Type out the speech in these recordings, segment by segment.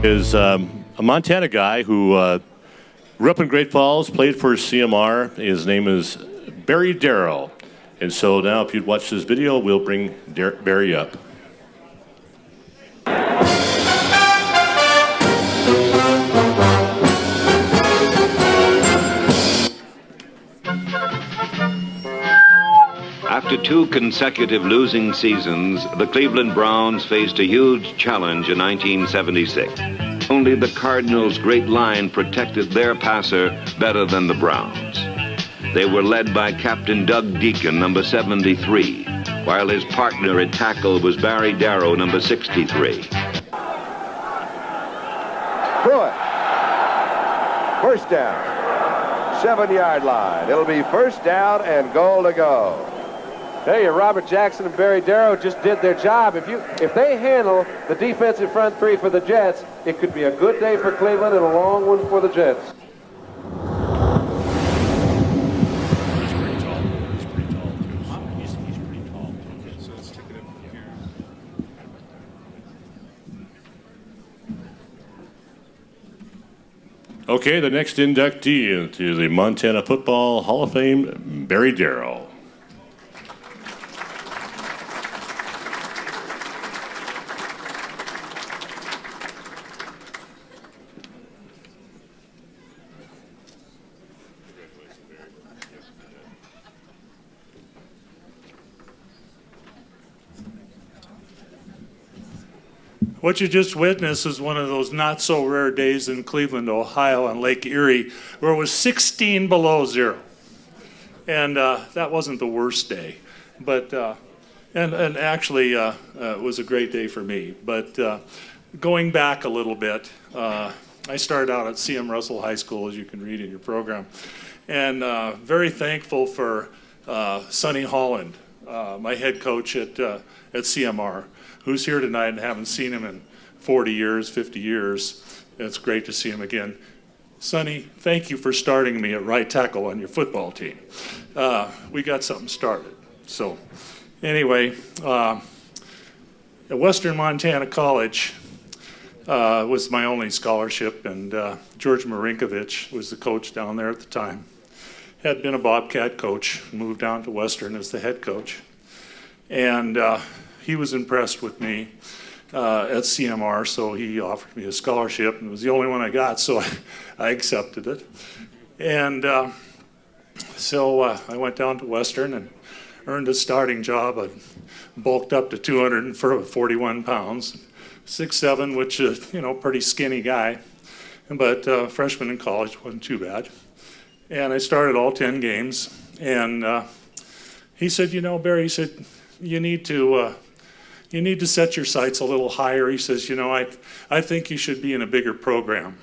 Is a Montana guy who grew up in Great Falls, played for CMR. His name is Darrow. And so now if you'd watch this video, we'll bring Barry up. After 2 consecutive losing seasons, the Cleveland Browns faced a huge challenge in 1976. Only the Cardinals' great line protected their passer better than the Browns. They were led by Captain Doug Deacon, number 73, while his partner at tackle was Barry Darrow, number 63. Through it. First down. 7-yard line. It'll be first down and goal to go. Tell you, Robert Jackson and Barry Darrow just did their job. If they handle the defensive front three for the Jets, it could be a good day for Cleveland and a long one for the Jets. Okay, the next inductee into the Montana Football Hall of Fame, Barry Darrow. What you just witnessed is one of those not so rare days in Cleveland, Ohio on Lake Erie, where it was 16 below zero. And that wasn't the worst day. But, and actually, it was a great day for me. But going back a little bit, I started out at C.M. Russell High School, as you can read in your program. And very thankful for Sonny Holland, my head coach at CMR, who's here tonight and haven't seen him in 40 years, 50 years. It's great to see him again. Sonny, thank you for starting me at right tackle on your football team. We got something started. So anyway, at Western Montana College was my only scholarship, and George Marinkovich was the coach down there at the time. Had been a Bobcat coach, moved down to Western as the head coach. And he was impressed with me at CMR, so he offered me a scholarship, and it was the only one I got, so I accepted it. And so I went down to Western and earned a starting job. I bulked up to 241 pounds, 6'7", which is, pretty skinny guy. But freshman in college wasn't too bad. And I started all 10 games, and he said, Barry, he said, you need to set your sights a little higher. He says, I think you should be in a bigger program.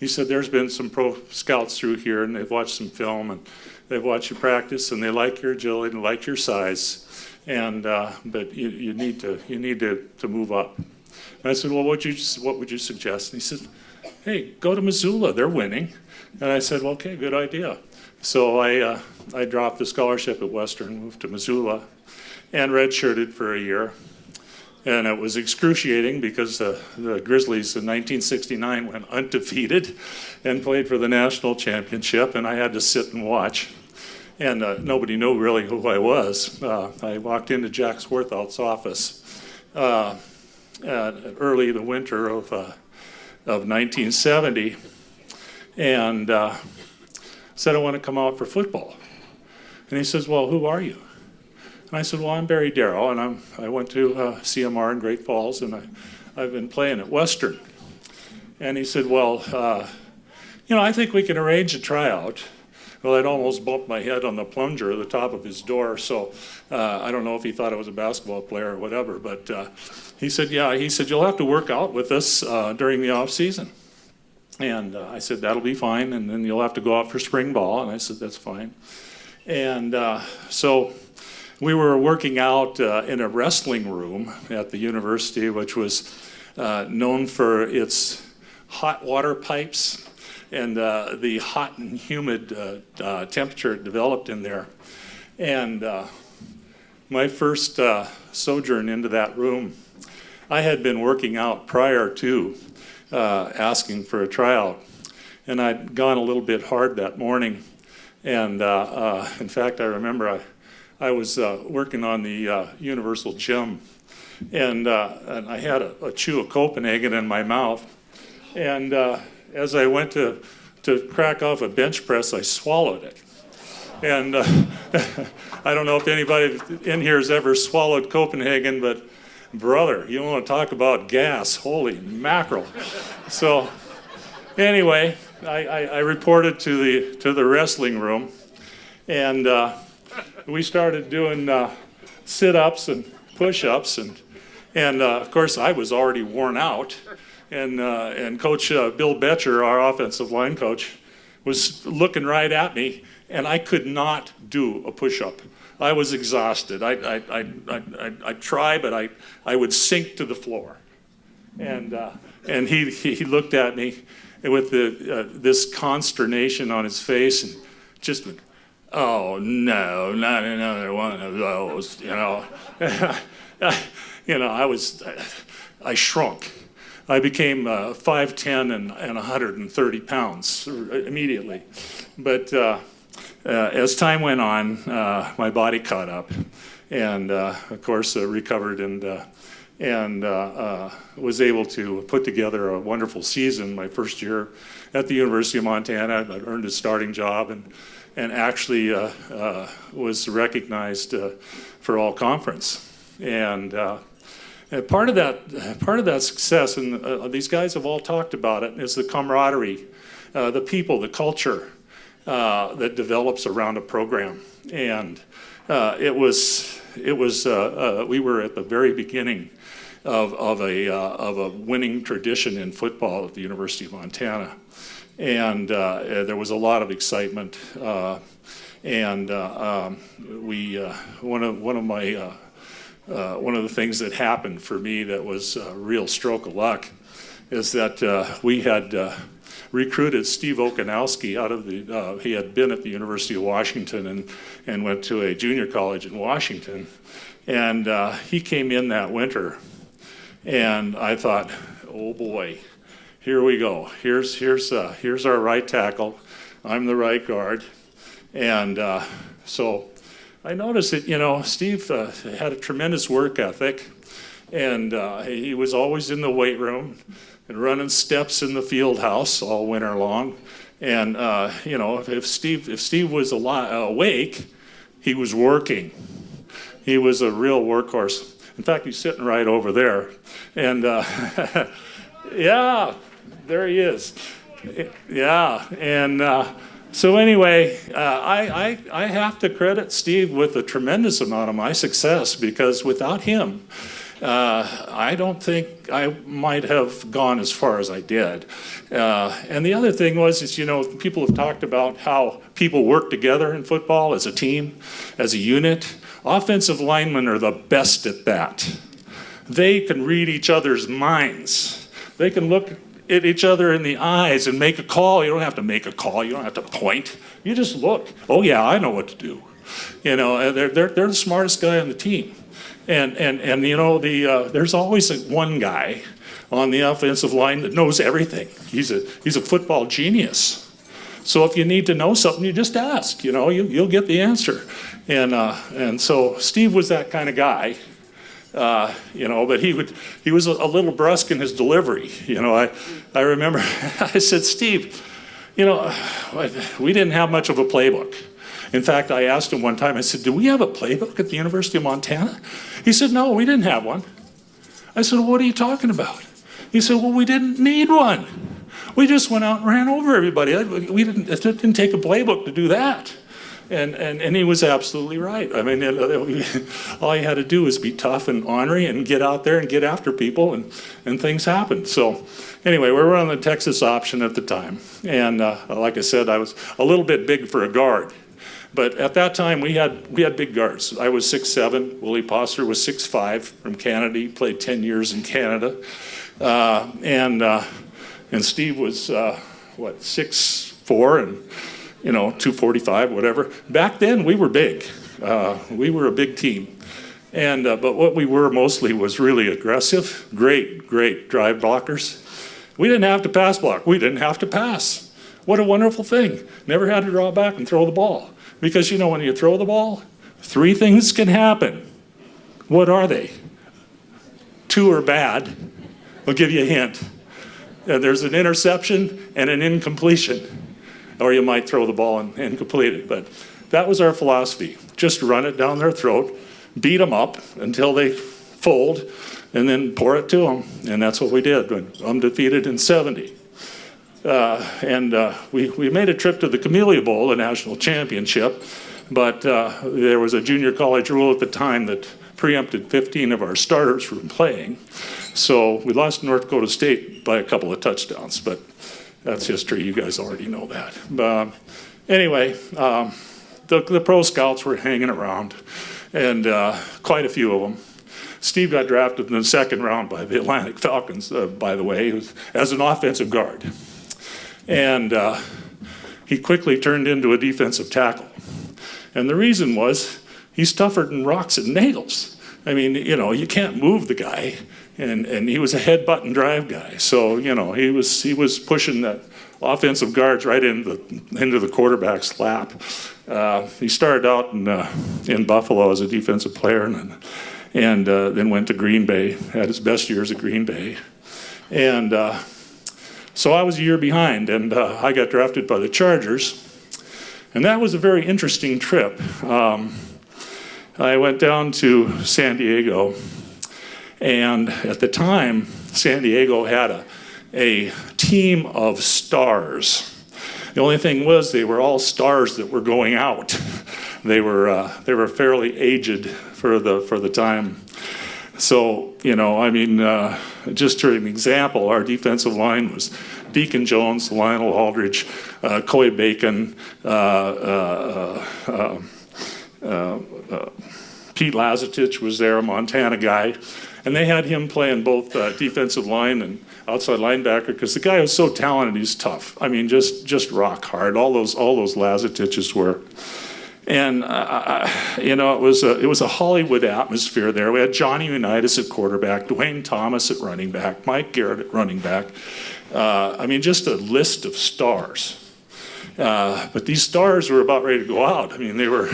He said, there's been some pro scouts through here, and they've watched some film, and they've watched you practice, and they like your agility and like your size. And but you need to move up. And I said, well, what would you suggest? And he said, hey, go to Missoula. They're winning. And I said, well, okay, good idea. So I dropped the scholarship at Western, moved to Missoula, and redshirted for a year. And it was excruciating because the Grizzlies in 1969 went undefeated and played for the national championship, and I had to sit and watch. And nobody knew really who I was. I walked into Jack Swarthout's office early the winter of 1970 and said, I want to come out for football. And he says, well, who are you? And I said, well, I'm Barry Darrow, and I went to CMR in Great Falls, and I've been playing at Western. And he said, well, I think we can arrange a tryout. Well, I'd almost bumped my head on the plunger at the top of his door, so I don't know if he thought I was a basketball player or whatever, but he said, yeah, he said, you'll have to work out with us during the off season. And I said, that'll be fine, and then you'll have to go out for spring ball, and I said, that's fine. And so we were working out in a wrestling room at the university, which was known for its hot water pipes and the hot and humid temperature it developed in there. And my first sojourn into that room, I had been working out prior to, asking for a tryout. And I'd gone a little bit hard that morning. And in fact, I remember I was working on the Universal Gym, and I had a chew of Copenhagen in my mouth. And as I went to crack off a bench press, I swallowed it. And I don't know if anybody in here has ever swallowed Copenhagen, but brother, you want to talk about gas, holy mackerel. So anyway, I reported to the wrestling room, and we started doing sit-ups and push-ups, and of course I was already worn out, and Coach Bill Betcher, our offensive line coach, was looking right at me, and I could not do a push-up. I was exhausted. I'd try, but I would sink to the floor. And he looked at me with this consternation on his face, and just went, "Oh no, not another one of those," you know. I shrunk. I became 5'10" and 130 pounds immediately. But as time went on, my body caught up, and of course recovered and was able to put together a wonderful season my first year at the University of Montana. I earned a starting job and actually was recognized for all conference. And part of that success, and these guys have all talked about it, is the camaraderie, the people, the culture that develops around a program. And we were at the very beginning of a winning tradition in football at the University of Montana, and there was a lot of excitement. One of the things that happened for me that was a real stroke of luck is that we had recruited Steve Okanowski out of he had been at the University of Washington and went to a junior college in Washington, and he came in that winter, and I thought, oh boy, here we go. Here's our right tackle. I'm the right guard, and so I noticed that, Steve had a tremendous work ethic, and he was always in the weight room and running steps in the field house all winter long. And, if Steve was awake, he was working. He was a real workhorse. In fact, he's sitting right over there. And, yeah, there he is. Yeah, and so anyway, I have to credit Steve with a tremendous amount of my success, because without him, I don't think I might have gone as far as I did. And the other thing was, people have talked about how people work together in football as a team, as a unit. Offensive linemen are the best at that. They can read each other's minds. They can look at each other in the eyes and make a call. You don't have to make a call. You don't have to point. You just look. Oh yeah, I know what to do. They're the smartest guy on the team. And there's always one guy on the offensive line that knows everything. He's a football genius. So if you need to know something, you just ask. You'll get the answer. And so Steve was that kind of guy. But he was a little brusque in his delivery. I remember I said, Steve, we didn't have much of a playbook. In fact, I asked him one time, I said, do we have a playbook at the University of Montana? He said, no, we didn't have one. I said, well, what are you talking about? He said, well, we didn't need one. We just went out and ran over everybody. It didn't take a playbook to do that. And he was absolutely right. I mean, all you had to do was be tough and ornery and get out there and get after people, and things happened. So anyway, we were on the Texas option at the time. And like I said, I was a little bit big for a guard. But at that time, we had big guards. I was 6'7". Willie Poster was 6'5", from Canada. He played 10 years in Canada. And Steve was, 6'4", and 245, whatever. Back then, we were big. We were a big team. But what we were mostly was really aggressive, great drive blockers. We didn't have to pass block. We didn't have to pass. What a wonderful thing. Never had to draw back and throw the ball. Because, you know, when you throw the ball, 3 things can happen. What are they? 2 are bad. I'll give you a hint. There's an interception and an incompletion. Or you might throw the ball and complete it. But that was our philosophy. Just run it down their throat, beat them up until they fold, and then pour it to them. And that's what we did. Undefeated in 70. We made a trip to the Camellia Bowl, the national championship, but there was a junior college rule at the time that preempted 15 of our starters from playing. So we lost to North Dakota State by a couple of touchdowns, but that's history. You guys already know that. Anyway, the pro scouts were hanging around, and quite a few of them. Steve got drafted in the 2nd round by the Atlantic Falcons, by the way, as an offensive guard. And he quickly turned into a defensive tackle. And the reason was he's tougher than rocks and nails. I mean, you know, you can't move the guy. And he was a headbutt and drive guy. So, you know, he was pushing that offensive guards right into the quarterback's lap. He started out in Buffalo as a defensive player and then went to Green Bay, had his best years at Green Bay. And so I was a year behind, and I got drafted by the Chargers. And that was a very interesting trip. I went down to San Diego, and at the time, San Diego had a team of stars. The only thing was they were all stars that were going out. They were fairly aged for the time. So, you know, I mean, just for an example, our defensive line was Deacon Jones, Lionel Aldridge, Coy Bacon, Pete Lazatich was there, a Montana guy. And they had him playing both defensive line and outside linebacker because the guy was so talented, he's tough. I mean, just rock hard. All those Lazatiches were. And, you know, it was a Hollywood atmosphere there. We had Johnny Unitas at quarterback, Dwayne Thomas at running back, Mike Garrett at running back. I mean, just a list of stars. But these stars were about ready to go out. I mean, they were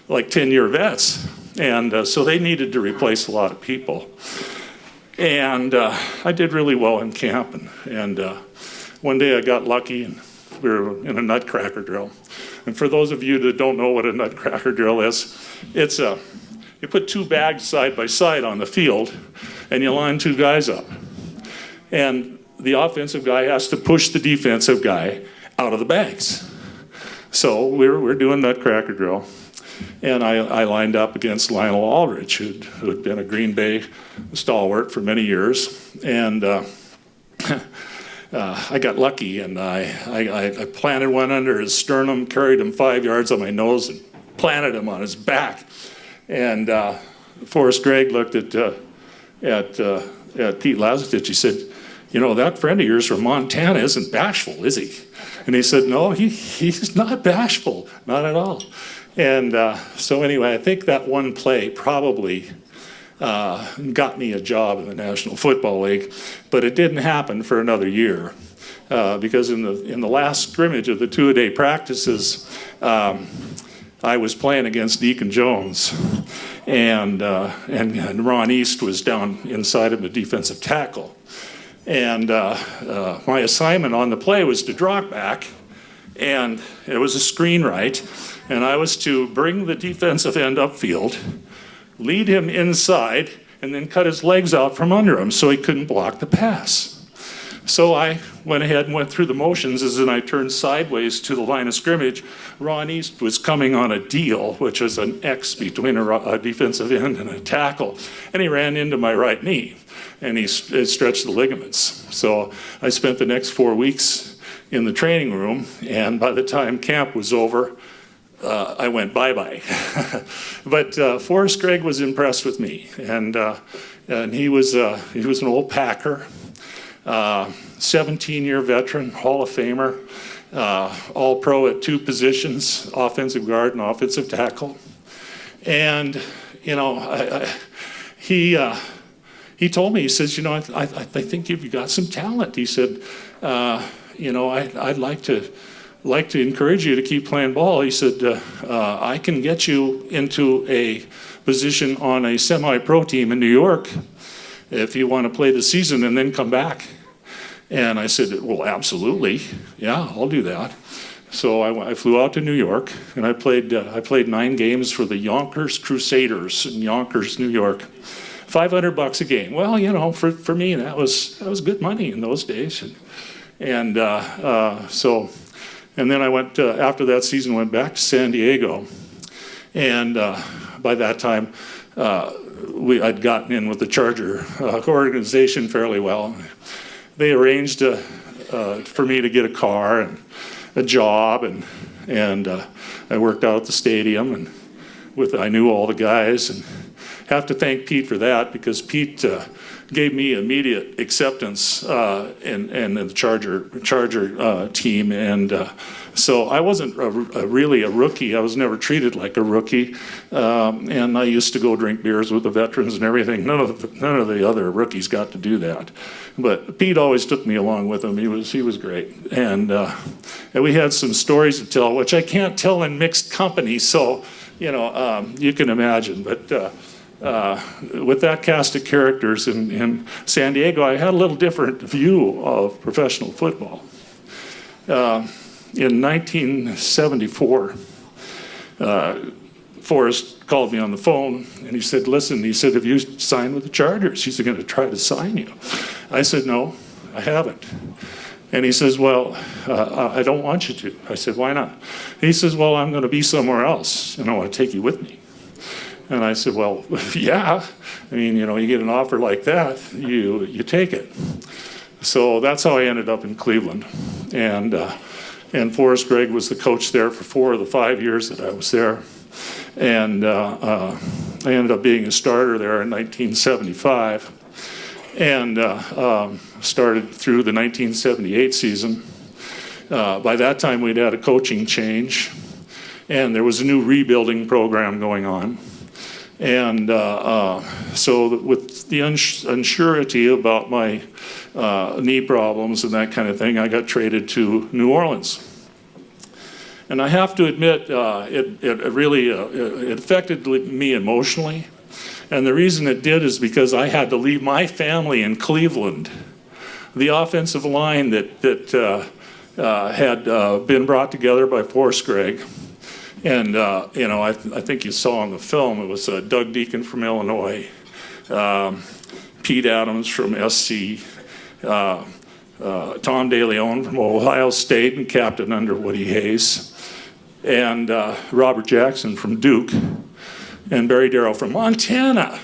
like 10-year vets. And so they needed to replace a lot of people. And I did really well in camp. And one day I got lucky, and we were in a nutcracker drill. And for those of you that don't know what a nutcracker drill is, it's you put 2 bags side by side on the field, and you line 2 guys up. And the offensive guy has to push the defensive guy out of the bags. So we're doing nutcracker drill. And I lined up against Lionel Aldridge, who had been a Green Bay stalwart for many years. And I got lucky, and I planted one under his sternum, carried him 5 yards on my nose, and planted him on his back. And Forrest Gregg looked at Pete Lazatich. He said, "You know, that friend of yours from Montana isn't bashful, is he?" And he said, "No, he's not bashful, not at all." And so anyway, I think that one play probably got me a job in the National Football League, but it didn't happen for another year because in the last scrimmage of the 2-a-day practices, I was playing against Deacon Jones, and Ron East was down inside of the defensive tackle, and my assignment on the play was to drop back, and it was a screen right. And I was to bring the defensive end upfield, lead him inside, and then cut his legs out from under him so he couldn't block the pass. So I went ahead and went through the motions as I turned sideways to the line of scrimmage. Ron East was coming on a deal, which was an X between a defensive end and a tackle. And he ran into my right knee, and it stretched the ligaments. So I spent the next 4 weeks in the training room, and by the time camp was over, I went bye-bye. But Forrest Gregg was impressed with me, and he was an old Packer, 17-year veteran, Hall of Famer, all-pro at 2 positions, offensive guard and offensive tackle. And, you know, he he told me, he says, you know, I think you've got some talent. He said, you know, I'd like to encourage you to keep playing ball. He said, I can get you into a position on a semi-pro team in New York if you want to play the season and then come back. And I said, well, absolutely. Yeah, I'll do that. So I flew out to New York, and I played 9 games for the Yonkers Crusaders in Yonkers, New York. $500 a game. Well, you know, for me, that was good money in those days. And then I went, after that season, went back to San Diego. And by that time, I'd gotten in with the Charger organization fairly well. They arranged for me to get a car and a job, and I worked out at the stadium, and I knew all the guys, and have to thank Pete for that, because Pete gave me immediate acceptance in the Charger team, and so I wasn't really a rookie. I was never treated like a rookie, and I used to go drink beers with the veterans and everything. None of the other rookies got to do that, but Pete always took me along with him. He was great, and we had some stories to tell, which I can't tell in mixed company. So you know, you can imagine, but. With that cast of characters in San Diego, I had a little different view of professional football. In 1974, Forrest called me on the phone, and he said, listen, he said, have you signed with the Chargers? He's going to try to sign you. I said, no, I haven't. And he says, well, I don't want you to. I said, why not? He says, well, I'm going to be somewhere else, and I want to take you with me. And I said, well, yeah. I mean, you know, you get an offer like that, you take it. So that's how I ended up in Cleveland. And Forrest Gregg was the coach there for 4 of the 5 years that I was there. And I ended up being a starter there in 1975. And started through the 1978 season. By that time, we'd had a coaching change. And there was a new rebuilding program going on. And so with the unsurety about my knee problems and that kind of thing, I got traded to New Orleans. And I have to admit, it really it affected me emotionally. And the reason it did is because I had to leave my family in Cleveland. The offensive line that had been brought together by Forrest Gregg. And, you know, I think you saw in the film, it was Doug Deacon from Illinois, Pete Adams from SC, Tom DeLeon from Ohio State and captain under Woody Hayes, and Robert Jackson from Duke, and Barry Darrow from Montana.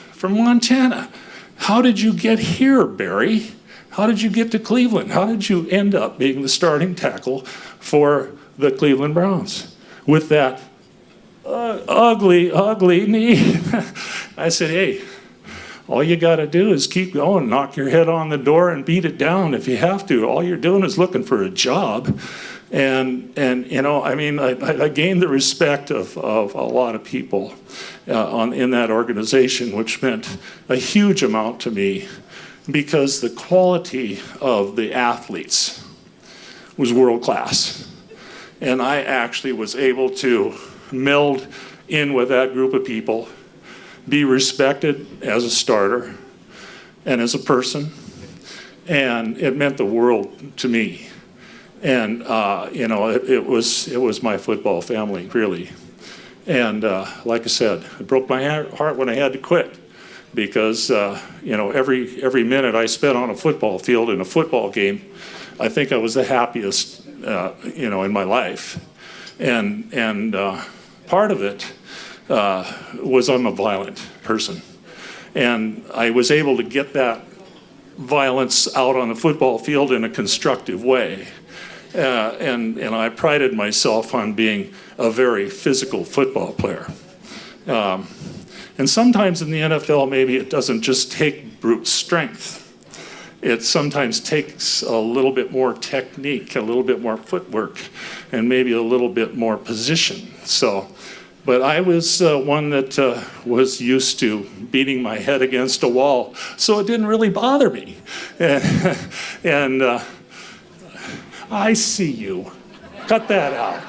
How did you get here, Barry? How did you get to Cleveland? How did you end up being the starting tackle for the Cleveland Browns with that ugly knee? I said, hey, all you got to do is keep going, knock your head on the door and beat it down if you have to. All you're doing is looking for a job. And you know, I mean, I gained the respect of a lot of people in that organization, which meant a huge amount to me, because the quality of the athletes was world class. And I actually was able to meld in with that group of people, be respected as a starter and as a person, and it meant the world to me. And you know, it was my football family, really. And like I said, it broke my heart when I had to quit, because you know, every minute I spent on a football field in a football game, I think I was the happiest you know, in my life. And part of it was I'm a violent person, and I was able to get that violence out on the football field in a constructive way. And I prided myself on being a very physical football player. And sometimes in the NFL, maybe it doesn't just take brute strength. It sometimes takes a little bit more technique, a little bit more footwork, and maybe a little bit more position. So But I was one that was used to beating my head against a wall, so it didn't really bother me. And I see you. Cut that out.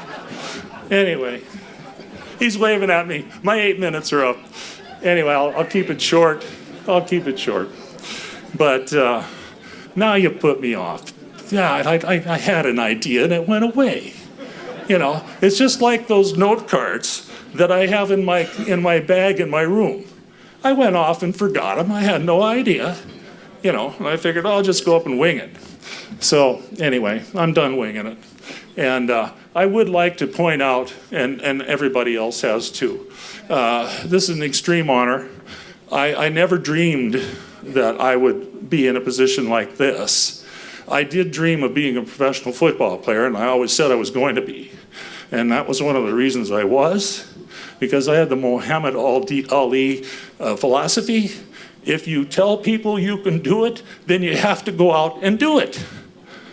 Anyway, he's waving at me. My 8 minutes are up. Anyway, I'll keep it short. I'll keep it short. But now you put me off. Yeah, I had an idea and it went away. You know, it's just like those note cards that I have in my bag in my room. I went off and forgot them. I had no idea. You know, and I figured, I'll just go up and wing it. So anyway, I'm done winging it. And I would like to point out, and everybody else has too, this is an extreme honor. I never dreamed that I would be in a position like this. I did dream of being a professional football player, and I always said I was going to be. And that was one of the reasons I was, because I had the Muhammad Ali philosophy. If you tell people you can do it, then you have to go out and do it.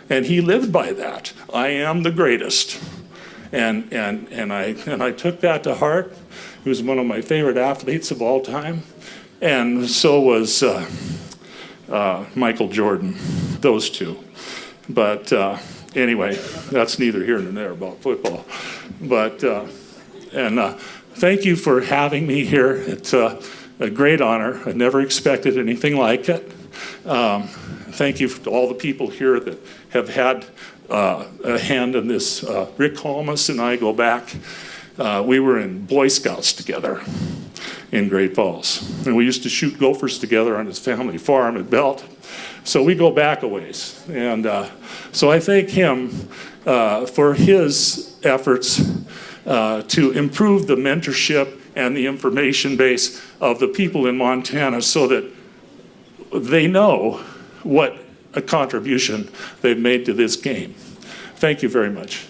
And he lived by that. I am the greatest. And I took that to heart. He was one of my favorite athletes of all time. And so was Michael Jordan, those two. But anyway, that's neither here nor there about football. But, thank you for having me here. It's a great honor. I never expected anything like it. Thank you to all the people here that have had a hand in this. Rick Holmes and I go back. We were in Boy Scouts together in Great Falls. And we used to shoot gophers together on his family farm at Belt. So we go back a ways. And so I thank him for his efforts to improve the mentorship and the information base of the people in Montana so that they know what a contribution they've made to this game. Thank you very much.